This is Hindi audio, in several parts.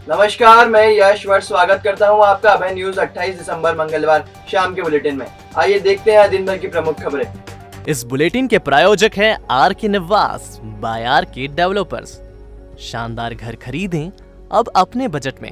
नमस्कार, मैं यश वर्ष स्वागत करता हूं आपका अभय न्यूज 28 दिसंबर मंगलवार शाम के बुलेटिन में। आइए देखते हैं दिन भर की प्रमुख खबरें। इस बुलेटिन के प्रायोजक हैं आर के निवास बाय आर के डेवलपर्स। शानदार घर खरीदें अब अपने बजट में।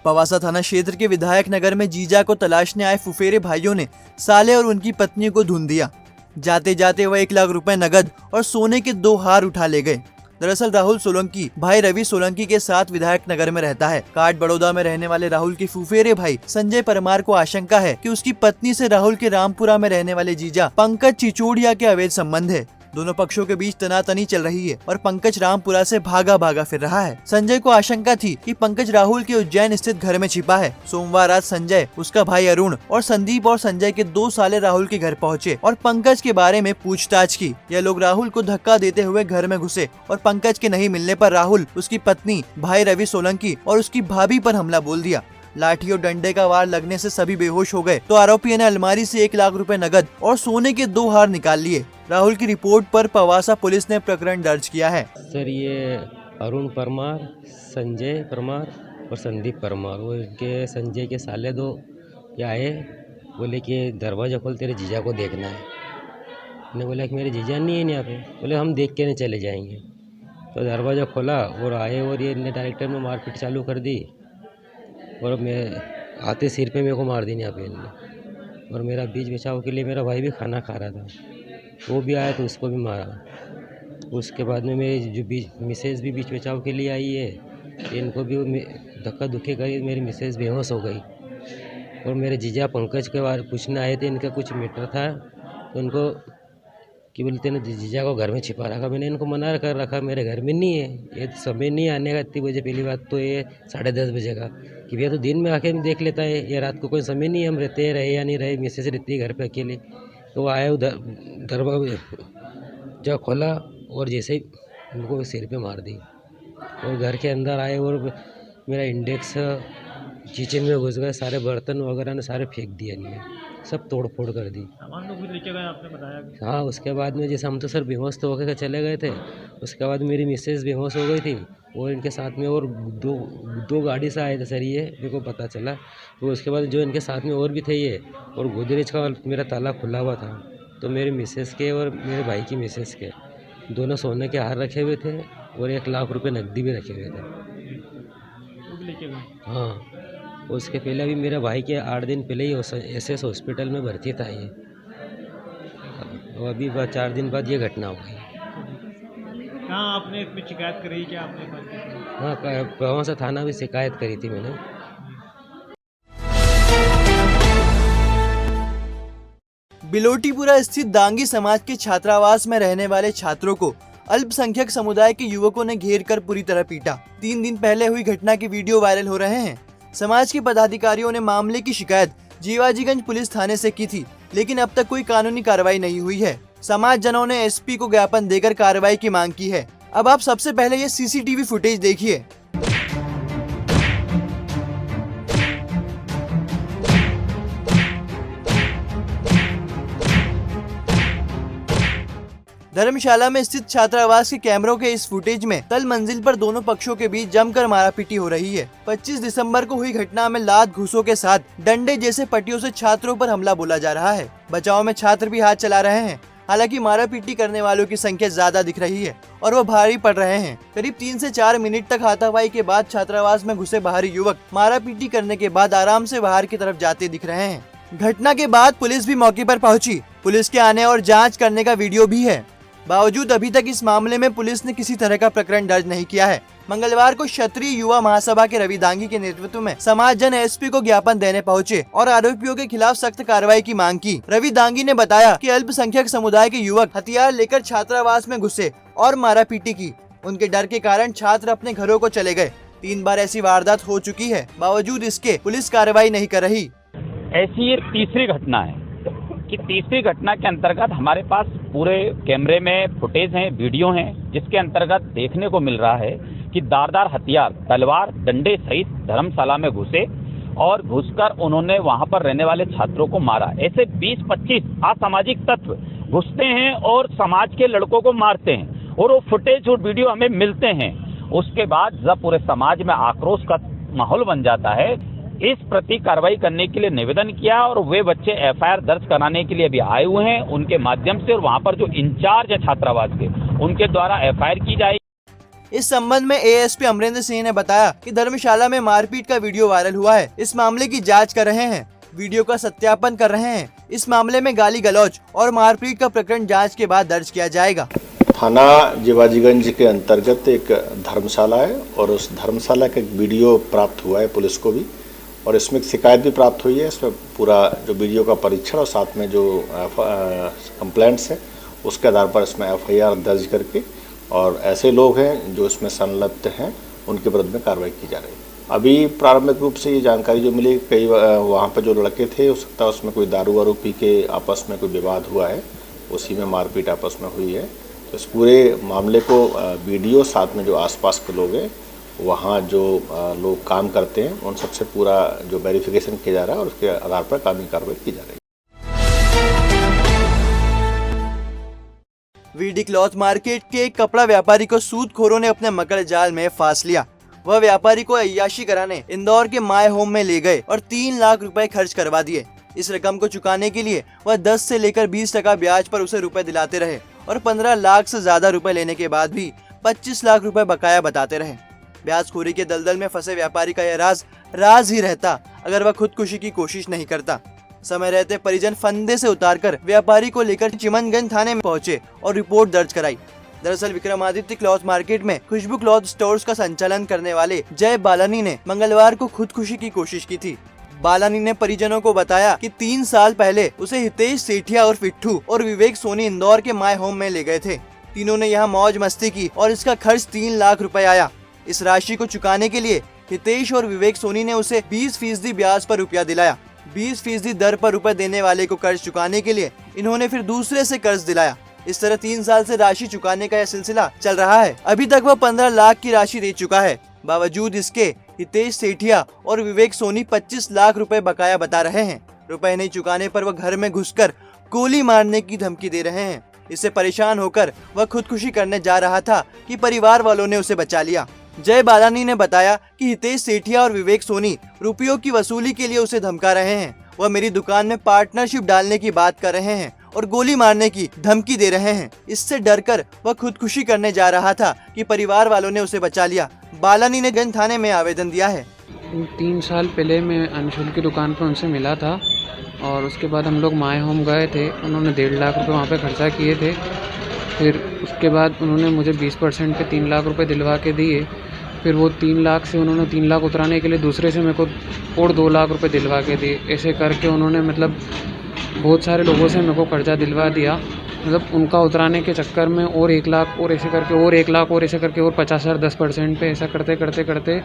पवासा थाना क्षेत्र के विधायक नगर में जीजा को तलाशने आए फुफेरे भाइयों ने साले और उनकी पत्नी को धून दिया। जाते जाते वह 1 लाख रुपए नगद और सोने के 2 हार उठा ले गए। दरअसल राहुल सोलंकी भाई रवि सोलंकी के साथ विधायक नगर में रहता है। काट बड़ौदा में रहने वाले राहुल के फुफेरे भाई संजय परमार को आशंका है कि उसकी पत्नी से राहुल के रामपुरा में रहने वाले जीजा पंकज चिचोड़िया के अवैध संबंध है। दोनों पक्षों के बीच तनातनी चल रही है और पंकज रामपुरा से भागा भागा फिर रहा है। संजय को आशंका थी कि पंकज राहुल के उज्जैन स्थित घर में छिपा है। सोमवार रात संजय, उसका भाई अरुण और संदीप और संजय के 2 साले राहुल के घर पहुंचे और पंकज के बारे में पूछताछ की। यह लोग राहुल को धक्का देते हुए घर में घुसे और पंकज के नहीं मिलने पर राहुल, उसकी पत्नी, भाई रवि सोलंकी और उसकी भाभी पर हमला बोल दिया। लाठी और डंडे का वार लगने से सभी बेहोश हो गए तो आरोपी ने अलमारी से 1 लाख रुपए नगद और सोने के 2 हार निकाल लिए। राहुल की रिपोर्ट पर पवासा पुलिस ने प्रकरण दर्ज किया है। सर, ये अरुण परमार, संजय परमार और संदीप परमार, वो इनके संजय के साले 2 ये आए, बोले कि दरवाज़ा खोल, तेरे जीजा को देखना है। मैंने बोला कि मेरे जीजा नहीं है यहाँ पे। बोले हम देख के नहीं चले जाएंगे। तो दरवाज़ा खोला और आए और ये इनने डायरेक्टर में मारपीट चालू कर दी और मैं आते सिर पे मेरे को मार दी यहाँ पे इनने। और मेरा बीच बचाव के लिए मेरा भाई भी खाना खा रहा था, वो भी आया तो उसको भी मारा। उसके बाद में मेरी जो मिसेज़ भी बीच बचाव के लिए आई है, इनको भी धक्का धुक्की करी, मेरी मिसेज़ बेहोश हो गई। और मेरे जीजा पंकज के बारे पूछने आए थे, इनका कुछ मैटर था तो उनको कि बोलते ना जीजा को घर में छिपा रखा। मैंने इनको मना कर रखा, मेरे घर में नहीं है, ये समय नहीं आने का। इतनी बजे पहली बात तो ये 10:30 बजे का कि भैया तो दिन में आके देख लेता है, ये रात को कोई समय नहीं है, हम रहते रहे या नहीं रहे, मिसेज रहती है घर पे अकेले। तो वो आए उधर दरवाजा जब खोला और जैसे ही उनको सिर पे मार दी और घर के अंदर आए और मेरा इंडेक्स किचन में घुस गए, सारे बर्तन वगैरह ने सारे फेंक दिए, नहीं सब तोड़ फोड़ कर दी। सामान लोग भी लेके गए आपने बताया? हाँ, उसके बाद में जैसे हम तो सर बेहोश तो होकर चले गए थे। उसके बाद मेरी मिसेज़ बेहोश हो गई थी और इनके साथ में और दो गाड़ी से आए थे सर, ये मेरे को पता चला। तो उसके बाद जो इनके साथ में और भी थे ये, और गोदरेज का मेरा ताला खुला हुआ था, तो मेरे मिसेज़ के और मेरे भाई की मिसेज़ के दोनों सोने के हार रखे हुए थे और 1 लाख रुपए नकदी भी रखे हुए थे। वो भी लेके गए? हाँ, उसके पहले अभी मेरे भाई के 8 दिन पहले ही SS हॉस्पिटल में भर्ती था ये, और अभी 4 दिन बाद ये घटना हो गई। कहाँ आपने इसमें शिकायत करी? क्या आपने? हाँ, पवासा थाना में शिकायत करी थी मैंने। बिलोटीपुरा स्थित दांगी समाज के छात्रावास में रहने वाले छात्रों को अल्पसंख्यक समुदाय के युवकों ने घेर कर पूरी तरह पीटा। 3 दिन पहले हुई घटना के वीडियो वायरल हो रहे हैं। समाज के पदाधिकारियों ने मामले की शिकायत जीवाजीगंज पुलिस थाने से की थी, लेकिन अब तक कोई कानूनी कार्रवाई नहीं हुई है। समाज जनों ने SP को ज्ञापन देकर कार्रवाई की मांग की है। अब आप सबसे पहले ये CCTV फुटेज देखिए। धर्मशाला में स्थित छात्रावास के कैमरों के इस फुटेज में तल मंजिल पर दोनों पक्षों के बीच जमकर मारापीटी हो रही है। 25 दिसंबर को हुई घटना में लात घूसों के साथ डंडे जैसे पट्टियों से छात्रों पर हमला बोला जा रहा है। बचाव में छात्र भी हाथ चला रहे हैं। हालांकि मारापीटी करने वालों की संख्या ज्यादा दिख रही है और वो भारी पड़ रहे हैं। करीब 3 से 4 मिनट तक हाथापाई के बाद छात्रावास में घुसे बाहरी युवक मारापीटी करने के बाद आराम से बाहर की तरफ जाते दिख रहे हैं। घटना के बाद पुलिस भी मौके पर पहुंची। पुलिस के आने और जांच करने का वीडियो भी है। बावजूद अभी तक इस मामले में पुलिस ने किसी तरह का प्रकरण दर्ज नहीं किया है। मंगलवार को क्षत्रिय युवा महासभा के रवि दांगी के नेतृत्व में समाज जन SP को ज्ञापन देने पहुंचे और आरोपियों के खिलाफ सख्त कार्रवाई की मांग की। रवि दांगी ने बताया कि अल्पसंख्यक समुदाय के युवक हथियार लेकर छात्रावास में घुसे और मारापीटी की। उनके डर के कारण छात्र अपने घरों को चले गए। 3 बार ऐसी वारदात हो चुकी है, बावजूद इसके पुलिस कार्रवाई नहीं कर रही। ऐसी ये तीसरी घटना है कि तीसरी घटना के अंतर्गत हमारे पास पूरे कैमरे में फुटेज हैं, वीडियो हैं, जिसके अंतर्गत देखने को मिल रहा है कि धारदार हथियार, तलवार, डंडे सहित धर्मशाला में घुसे और घुसकर उन्होंने वहां पर रहने वाले छात्रों को मारा। ऐसे 20-25 असामाजिक तत्व घुसते हैं और समाज के लड़कों को मारते हैं और वो फुटेज और वीडियो हमें मिलते हैं, उसके बाद जब पूरे समाज में आक्रोश का माहौल बन जाता है, इस प्रति कार्रवाई करने के लिए निवेदन किया और वे बच्चे एफआईआर दर्ज कराने के लिए भी आए हुए हैं उनके माध्यम से, और वहां पर जो इंचार्ज है छात्रावास के, उनके द्वारा एफआईआर की जाएगी। इस संबंध में एएसपी अमरेंद्र सिंह ने बताया कि धर्मशाला में मारपीट का वीडियो वायरल हुआ है। इस मामले की जांच कर रहे हैं, वीडियो का सत्यापन कर रहे हैं। इस मामले में गाली गलौज और मारपीट का प्रकरण जांच के बाद दर्ज किया जाएगा। थाना जीवाजीगंज के अंतर्गत एक धर्मशाला है और उस धर्मशाला का एक वीडियो प्राप्त हुआ है पुलिस को भी, और इसमें एक शिकायत भी प्राप्त हुई है। इसमें पूरा जो वीडियो का परीक्षण और साथ में जो कंप्लेंट्स है उसके आधार पर इसमें एफआईआर दर्ज करके, और ऐसे लोग हैं जो इसमें संलिप्त हैं उनके विरुद्ध में कार्रवाई की जा रही है। अभी प्रारंभिक रूप से ये जानकारी जो मिली, कई वहाँ पर जो लड़के थे हो सकता है उसमें कोई दारू वारू पी के आपस में कोई विवाद हुआ है, उसी में मारपीट आपस में हुई है। तो इस पूरे मामले को वीडियो साथ में जो आसपास के लोग हैं, वहाँ जो लोग काम करते हैं, उन सबसे पूरा जो वेरिफिकेशन किया जा रहा है और उसके आधार पर कानूनी कार्रवाई की जा रही है। वीडी क्लॉथ मार्केट के एक कपड़ा व्यापारी को सूदखोरों ने अपने मकर जाल में फांस लिया। वह व्यापारी को अय्याशी कराने इंदौर के माय होम में ले गए और 3 लाख रुपए खर्च करवा दिए। इस रकम को चुकाने के लिए वह 10 से लेकर 20% ब्याज पर उसे रुपए दिलाते रहे और 15 लाख से ज्यादा रुपए लेने के बाद भी 25 लाख रुपए बकाया बताते रहे। ब्याजखोरी के दलदल में फंसे व्यापारी का यह राज ही रहता अगर वह खुदकुशी की कोशिश नहीं करता। समय रहते परिजन फंदे से उतारकर व्यापारी को लेकर चिमनगंज थाने में पहुंचे और रिपोर्ट दर्ज कराई। दरअसल विक्रमादित्य क्लॉथ मार्केट में खुशबू क्लॉथ स्टोर्स का संचालन करने वाले जय बालानी ने मंगलवार को खुदकुशी की कोशिश की थी। बालानी ने परिजनों को बताया कि 3 साल पहले उसे हितेश सेठिया और पिट्ठू और विवेक सोनी इंदौर के माय होम में ले गए थे। तीनों ने यहाँ मौज मस्ती की और इसका खर्च 3 लाख रुपए आया। इस राशि को चुकाने के लिए हितेश और विवेक सोनी ने उसे 20% ब्याज पर रुपया दिलाया। 20% दर पर रुपए देने वाले को कर्ज चुकाने के लिए इन्होंने फिर दूसरे से कर्ज दिलाया। इस तरह 3 साल से राशि चुकाने का यह सिलसिला चल रहा है। अभी तक वह 15 लाख की राशि दे चुका है। बावजूद इसके हितेश सेठिया और विवेक सोनी 25 लाख रुपए बकाया बता रहे हैं। रुपए नहीं चुकाने पर वह घर में घुसकर गोली मारने की धमकी दे रहे हैं। इससे परेशान होकर वह खुदकुशी करने जा रहा था कि परिवार वालों ने उसे बचा लिया। जय बालानी ने बताया कि हितेश सेठिया और विवेक सोनी रुपयों की वसूली के लिए उसे धमका रहे हैं। वह मेरी दुकान में पार्टनरशिप डालने की बात कर रहे हैं और गोली मारने की धमकी दे रहे हैं। इससे डरकर वह खुदकुशी करने जा रहा था कि परिवार वालों ने उसे बचा लिया। बालानी ने गंज थाने में आवेदन दिया है। 3 साल पहले मैं अंशुल की दुकान पर उनसे मिला था और उसके बाद हम लोग माय होम गए थे। उन्होंने 1.5 लाख रुपए वहाँ पे खर्चा किए थे। फिर उसके बाद उन्होंने मुझे 20% पे 3 लाख रुपए दिलवा के दिए। फिर वो 3 लाख से उन्होंने 3 लाख उतराने के लिए दूसरे से मेरे को और 2 लाख रुपए दिलवा के दिए। ऐसे करके उन्होंने मतलब बहुत सारे लोगों से मेरे को कर्जा दिलवा दिया। मतलब उनका उतराने के चक्कर में और 1 लाख और ऐसे करके और 1 लाख और ऐसे करके और 50,000 10% पे ऐसा करते करते करते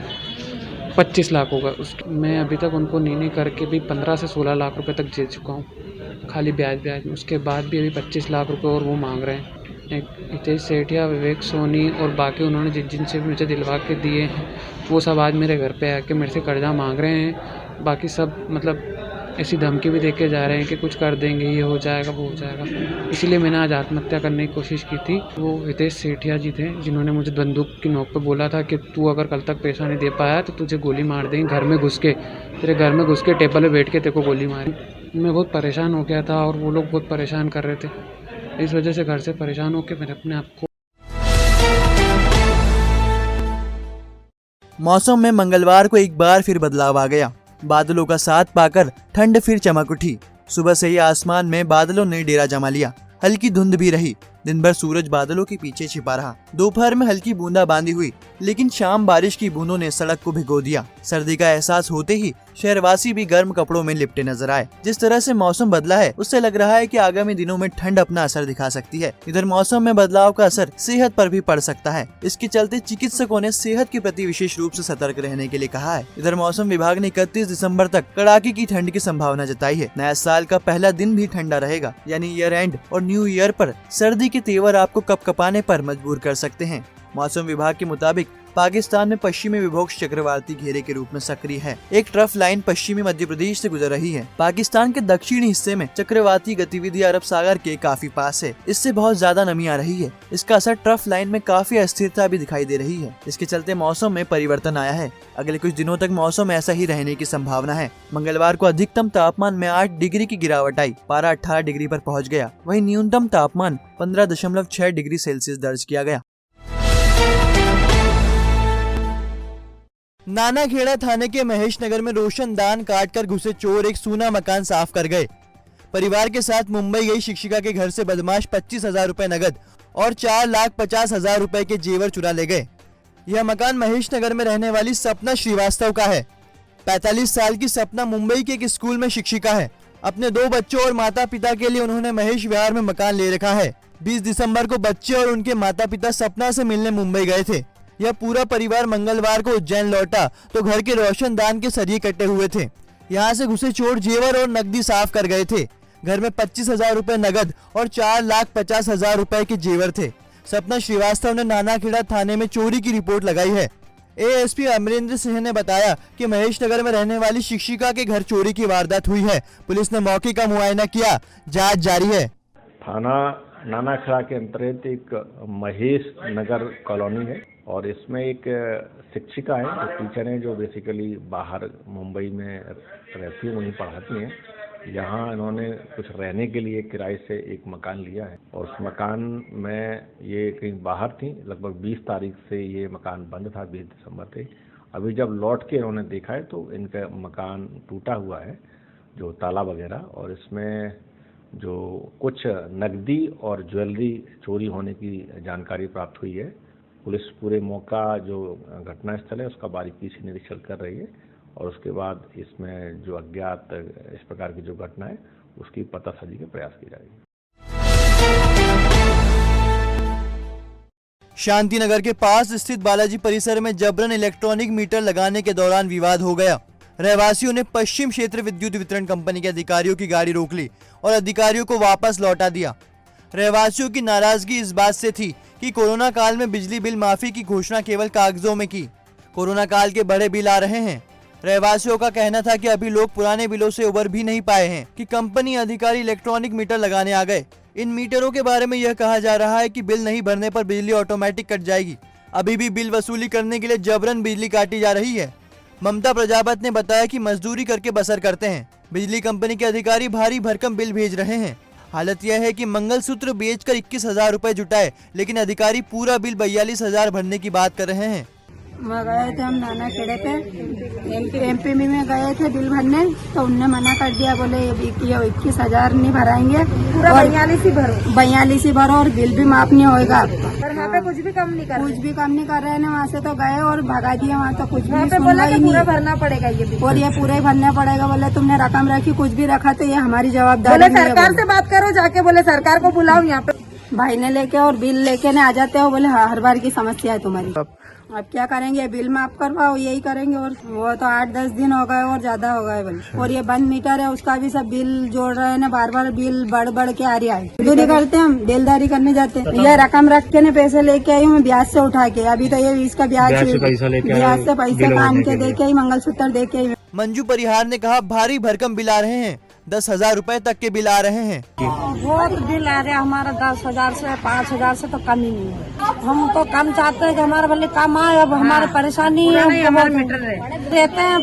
25 लाख होगा। मैं अभी तक उनको नहीं करके भी 15 से 16 लाख रुपए तक दे चुका हूँ खाली ब्याज में। उसके बाद भी अभी 25 लाख रुपए और वो मांग रहे हैं। हितेश सेठिया, विवेक सोनी और बाकी उन्होंने जिनसे भी मुझे दिलवा के दिए हैं वो सब आज मेरे घर पे आके मेरे से कर्जा मांग रहे हैं। बाकी सब मतलब ऐसी धमकी भी देके जा रहे हैं कि कुछ कर देंगे, ये हो जाएगा वो हो जाएगा। इसीलिए मैंने आज आत्महत्या करने की कोशिश की थी। वो हितेश सेठिया जी थे जिन्होंने मुझे बंदूक की नोक पे बोला था कि तू अगर कल तक पैसा नहीं दे पाया तो तुझे गोली मार देंगे घर में घुस के, तेरे घर में घुस के टेबल पे बैठ के तेरे को गोली मारी। मैं बहुत परेशान हो गया था और वो लोग बहुत परेशान कर रहे थे। इस वजह से घर से परेशान होकर मैंने अपने आप को। मौसम में मंगलवार को एक बार फिर बदलाव आ गया। बादलों का साथ पाकर ठंड फिर चमक उठी। सुबह से ही आसमान में बादलों ने डेरा जमा लिया। हल्की धुंध भी रही। दिन भर सूरज बादलों के पीछे छिपा रहा। दोपहर में हल्की बूंदाबांदी हुई, लेकिन शाम बारिश की बूंदों ने सड़क को भिगो दिया। सर्दी का एहसास होते ही शहरवासी भी गर्म कपड़ों में लिपटे नजर आए। जिस तरह से मौसम बदला है उससे लग रहा है कि आगामी दिनों में ठंड अपना असर दिखा सकती है। इधर मौसम में बदलाव का असर सेहत पर भी पड़ सकता है। इसके चलते चिकित्सकों ने सेहत के प्रति विशेष रूप से सतर्क रहने के लिए कहा है। इधर मौसम विभाग ने 31 दिसंबर तक कड़ाके की ठंड की संभावना जताई है। नया साल का पहला दिन भी ठंडा रहेगा, यानी ईयर एंड और न्यू ईयर पर सर्दी के तेवर आपको कपकपाने पर मजबूर कर सकते हैं। मौसम विभाग के मुताबिक पाकिस्तान में पश्चिमी विभोक्ष चक्रवाती घेरे के रूप में सक्रिय है। एक ट्रफ लाइन पश्चिमी मध्य प्रदेश से गुजर रही है। पाकिस्तान के दक्षिणी हिस्से में चक्रवाती गतिविधि अरब सागर के काफी पास है। इससे बहुत ज्यादा नमी आ रही है। इसका असर ट्रफ लाइन में काफी अस्थिरता भी दिखाई दे रही है। इसके चलते मौसम में परिवर्तन आया है। अगले कुछ दिनों तक मौसम ऐसा ही रहने की संभावना है। मंगलवार को अधिकतम तापमान में 8 डिग्री की गिरावट आई, पारा 18 डिग्री पर पहुंच गया। वहीं न्यूनतम तापमान 15.6 डिग्री सेल्सियस दर्ज किया गया। नानाखेड़ा थाने के महेश नगर में रोशनदान काटकर घुसे चोर एक सूना मकान साफ कर गए। परिवार के साथ मुंबई गई शिक्षिका के घर से बदमाश 25,000 रुपए नगद और 4,50,000 रुपए के जेवर चुरा ले गए। यह मकान महेश नगर में रहने वाली सपना श्रीवास्तव का है। 45 साल की सपना मुंबई के एक स्कूल में शिक्षिका है। अपने 2 बच्चों और माता पिता के लिए उन्होंने महेश विहार में मकान ले रखा है। 20 दिसंबर को बच्चे और उनके माता पिता सपना से मिलने मुंबई गए थे। यह पूरा परिवार मंगलवार को उज्जैन लौटा तो घर के रोशनदान के सरिये कटे हुए थे। यहाँ से घुसे चोर जेवर और नकदी साफ कर गए थे। घर में 25,000 रुपए नगद और 4,50,000 रुपए के जेवर थे। सपना श्रीवास्तव ने नानाखेड़ा थाने में चोरी की रिपोर्ट लगाई है। एएसपी अमरेंद्र सिंह ने बताया कि महेश नगर में रहने वाली शिक्षिका के घर चोरी की वारदात हुई है। पुलिस ने मौके का मुआयना किया, जांच जारी है। थाना नानाखेड़ा के अंतर्गत एक महेश नगर कॉलोनी है और इसमें एक शिक्षिका है, जो टीचर हैं, जो बेसिकली बाहर मुंबई में रहती हैं, वहीं पढ़ाती हैं। यहाँ इन्होंने कुछ रहने के लिए किराए से एक मकान लिया है और उस मकान में ये कहीं बाहर थी। लगभग 20 तारीख से ये मकान बंद था, 20 दिसंबर से। अभी जब लौट के इन्होंने देखा है तो इनका मकान टूटा हुआ है, जो ताला वगैरह, और इसमें जो कुछ नकदी और ज्वेलरी चोरी होने की जानकारी प्राप्त हुई है। पुलिस पूरे मौका जो घटना स्थल है उसका बारीकी से निरीक्षण कर रही है और उसके बाद इसमें जो अज्ञात इस प्रकार की जो घटना है उसकी पतासाजी के प्रयास की जाएगी। शांतिनगर के पास स्थित बालाजी परिसर में जबरन इलेक्ट्रॉनिक मीटर लगाने के दौरान विवाद हो गया। रहवासियों ने पश्चिम क्षेत्र विद्युत वितरण कंपनी के अधिकारियों की गाड़ी रोक ली और अधिकारियों को वापस लौटा दिया। रहवासियों की नाराजगी इस बात से थी कि कोरोना काल में बिजली बिल माफी की घोषणा केवल कागजों में की। कोरोना काल के बड़े बिल आ रहे हैं। रहवासियों का कहना था कि अभी लोग पुराने बिलों से उबर भी नहीं पाए हैं कि कंपनी अधिकारी इलेक्ट्रॉनिक मीटर लगाने आ गए। इन मीटरों के बारे में यह कहा जा रहा है कि बिल नहीं भरने पर बिजली ऑटोमेटिक कट जाएगी। अभी भी बिल वसूली करने के लिए जबरन बिजली काटी जा रही है। ममता प्रजापत ने बताया कि मजदूरी करके बसर करते हैं। बिजली कंपनी के अधिकारी भारी भरकम बिल भेज रहे हैं। हालत यह है कि मंगलसूत्र बेचकर 21,000 रुपए जुटाए, लेकिन अधिकारी पूरा बिल 42,000 भरने की बात कर रहे हैं। गए थे हम नानाखेड़े पे एमपी में गए थे बिल भरने, तो उनने मना कर दिया, बोले ये 21,000 नहीं भराएंगे, पूरा 42 ही भरो और बिल भी माफ नहीं होगा आपका। पर वहाँ पे कुछ भी कम नहीं कर रहे हैं। वहाँ से तो गए और भगा दिए। वहाँ तो कुछ भी बोला कि पूरा भरना पड़ेगा ये बिल, और ये पूरा ही भरना पड़ेगा। बोले तुमने रकम रखी, कुछ भी रखा तो ये हमारी जवाबदारी। बोले सरकार से बात करो जाके, बोले सरकार को बुलाओ यहाँ पे। भाई ने लेके और बिल लेके आ जाते हो, बोले हर बार की समस्या है तुम्हारी। अब क्या करेंगे, बिल माफ करवाओ, यही करेंगे। और वो तो 8-10 दिन हो गए और ज्यादा हो गए बोले। और ये बंद मीटर है, उसका भी सब बिल जोड़ रहे हैं ना, बार बार बिल बढ़ के आ रही है। दूरी करते हम, दिलदारी करने जाते हैं। ये रकम रख के ने पैसे लेके आई हूँ ब्याज से उठा के। अभी तो ये इसका ब्याज से पैसे कान के दे के ही, मंगलसूत्र दे के। मंजू परिहार ने कहा भारी भरकम बिल आ रहे हैं, 10,000 रुपए तक के बिल आ रहे हैं। बहुत बिल आ रहे हैं हमारा, 10,000 से 5,000 से तो कम ही नहीं है। हम तो कम चाहते हैं कि हमारे भले कम आए। अब हमारे परेशानी है, रहते हैं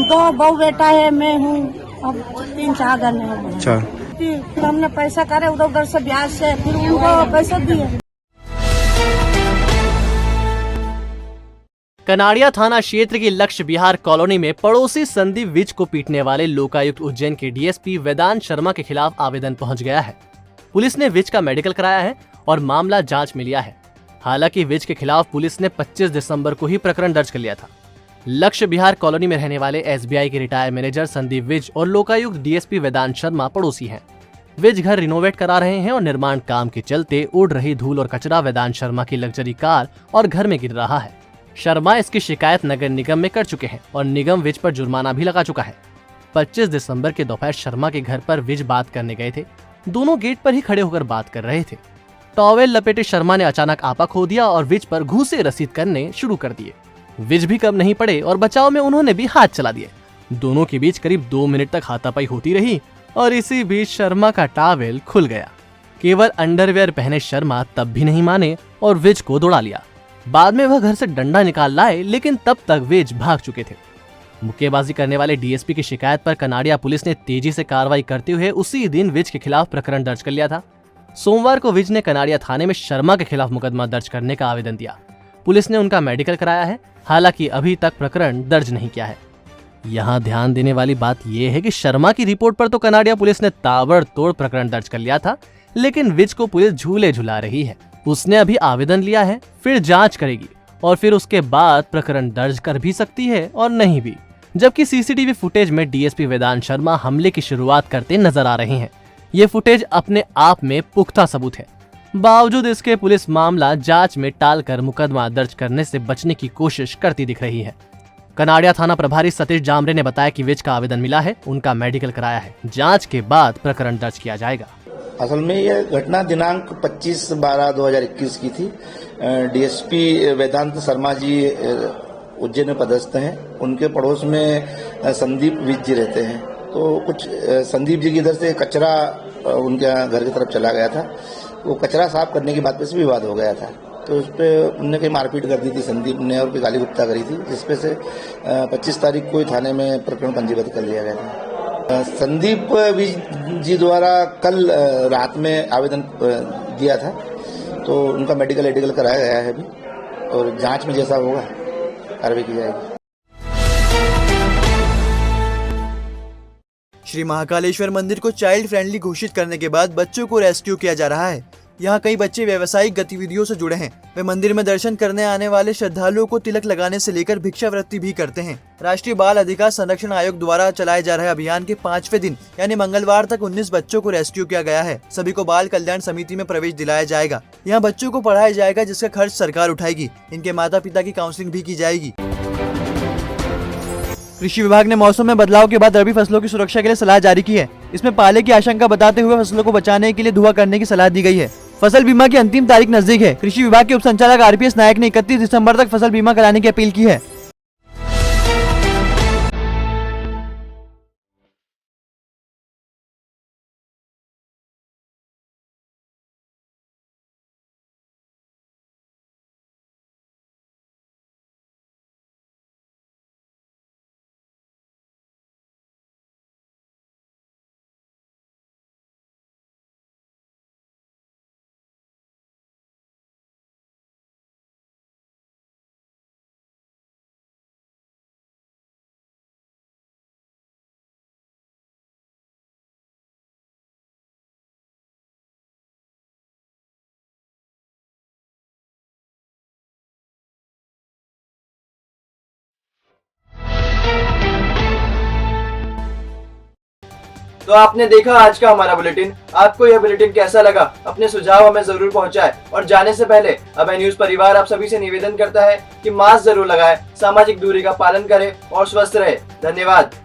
2 बहू बेटा है, मैं हूँ, अब 3-4 जन है। अच्छा, फिर हमने पैसा करे उधर से ब्याज से, फिर उनको पैसे दिए। कनाड़िया थाना क्षेत्र की लक्ष्य विहार कॉलोनी में पड़ोसी संदीप विज को पीटने वाले लोकायुक्त उज्जैन के डीएसपी वेदांत शर्मा के खिलाफ आवेदन पहुंच गया है। पुलिस ने विज का मेडिकल कराया है और मामला जांच में लिया है। हालांकि विज के खिलाफ पुलिस ने 25 दिसंबर को ही प्रकरण दर्ज कर लिया था। लक्ष्य विहार कॉलोनी में रहने वाले एसबीआई के रिटायर्ड मैनेजर संदीप विज और लोकायुक्त डीएसपी वेदांत शर्मा पड़ोसी हैं। विज घर रिनोवेट करा रहे हैं और निर्माण काम के चलते उड़ रही धूल और कचरा वेदांत शर्मा की लग्जरी कार और घर में गिर रहा है। शर्मा इसकी शिकायत नगर निगम में कर चुके हैं और निगम विज पर जुर्माना भी लगा चुका है। 25 दिसंबर के दोपहर शर्मा के घर पर विज बात करने गए थे। दोनों गेट पर ही खड़े होकर बात कर रहे थे। टॉवेल लपेटे शर्मा ने अचानक आपा खो दिया और विज पर घूसे रसीद करने शुरू कर दिए। विज भी कम नहीं पड़े और बचाव में उन्होंने भी हाथ चला दिए। दोनों के बीच करीब 2 मिनट तक हाथापाई होती रही और इसी बीच शर्मा का टॉवेल खुल गया। केवल अंडरवेयर पहने शर्मा तब भी नहीं माने और विज को दौड़ा लिया। बाद में वह घर से डंडा निकाल लाए, लेकिन तब तक विज भाग चुके थे। मुक्केबाजी करने वाले डीएसपी की शिकायत पर कनाडिया पुलिस ने तेजी से कार्रवाई करते हुए उसी दिन विज के खिलाफ प्रकरण दर्ज कर लिया था। सोमवार को विज ने कनाडिया थाने में शर्मा के खिलाफ मुकदमा दर्ज करने का आवेदन दिया। पुलिस ने उनका मेडिकल कराया है, हालांकि अभी तक प्रकरण दर्ज नहीं किया है। यहाँ ध्यान देने वाली बात यह है कि शर्मा की रिपोर्ट पर तो कनाडिया पुलिस ने ताबड़तोड़ प्रकरण दर्ज कर लिया था, लेकिन विज को पुलिस झूले झुला रही है। उसने अभी आवेदन लिया है, फिर जांच करेगी और फिर उसके बाद प्रकरण दर्ज कर भी सकती है और नहीं भी। जबकि सीसीटीवी फुटेज में डीएसपी वेदांत शर्मा हमले की शुरुआत करते नजर आ रहे हैं। ये फुटेज अपने आप में पुख्ता सबूत है। बावजूद इसके पुलिस मामला जांच में टालकर मुकदमा दर्ज करने से बचने की कोशिश करती दिख रही है। कनाडिया थाना प्रभारी सतीश जामरे ने बताया कि विज का आवेदन मिला है, उनका मेडिकल कराया है, जांच के बाद प्रकरण दर्ज किया जाएगा। असल में यह घटना दिनांक 25/12/2021 की थी। डीएसपी वेदांत शर्मा जी उज्जैन में पदस्थ हैं। उनके पड़ोस में संदीप विज जी रहते हैं। तो कुछ संदीप जी की इधर से कचरा उनके घर की तरफ चला गया था। वो कचरा साफ करने की बात पे से विवाद हो गया था। तो उस पर उनने कहीं मारपीट कर दी थी संदीप ने और गाली गुप्ता करी थी, जिसपे से 25 तारीख को थाने में प्रकरण पंजीबद्ध कर लिया गया था। संदीप विज जी द्वारा कल रात में आवेदन दिया था, तो उनका मेडिकल कराया गया है अभी, और जांच में जैसा होगा कार्रवाई की जाएगी। श्री महाकालेश्वर मंदिर को चाइल्ड फ्रेंडली घोषित करने के बाद बच्चों को रेस्क्यू किया जा रहा है। यहाँ कई बच्चे व्यावसायिक गतिविधियों से जुड़े हैं। वे मंदिर में दर्शन करने आने वाले श्रद्धालुओं को तिलक लगाने से लेकर भिक्षावृत्ति भी करते हैं। राष्ट्रीय बाल अधिकार संरक्षण आयोग द्वारा चलाए जा रहे अभियान के 5वें दिन यानी मंगलवार तक 19 बच्चों को रेस्क्यू किया गया है। सभी को बाल कल्याण समिति में प्रवेश दिलाया जाएगा। यहाँ बच्चों को पढ़ाया जाएगा, जिसका खर्च सरकार उठाएगी। इनके माता पिता की काउंसलिंग भी की जाएगी। कृषि विभाग ने मौसम में बदलाव के बाद रबी फसलों की सुरक्षा के लिए सलाह जारी की है। इसमें पाले की आशंका बताते हुए फसलों को बचाने के लिए धुआं करने की सलाह दी गई है। फसल बीमा की अंतिम तारीख नजदीक है। कृषि विभाग के उप संचालक आरपीएस नायक ने 31 दिसंबर तक फसल बीमा कराने की अपील की है। तो आपने देखा आज का हमारा बुलेटिन। आपको यह बुलेटिन कैसा लगा? अपने सुझाव हमें जरूर पहुंचाएं। और जाने से पहले अभय न्यूज परिवार आप सभी से निवेदन करता है कि मास्क जरूर लगाएं, सामाजिक दूरी का पालन करें और स्वस्थ रहे। धन्यवाद।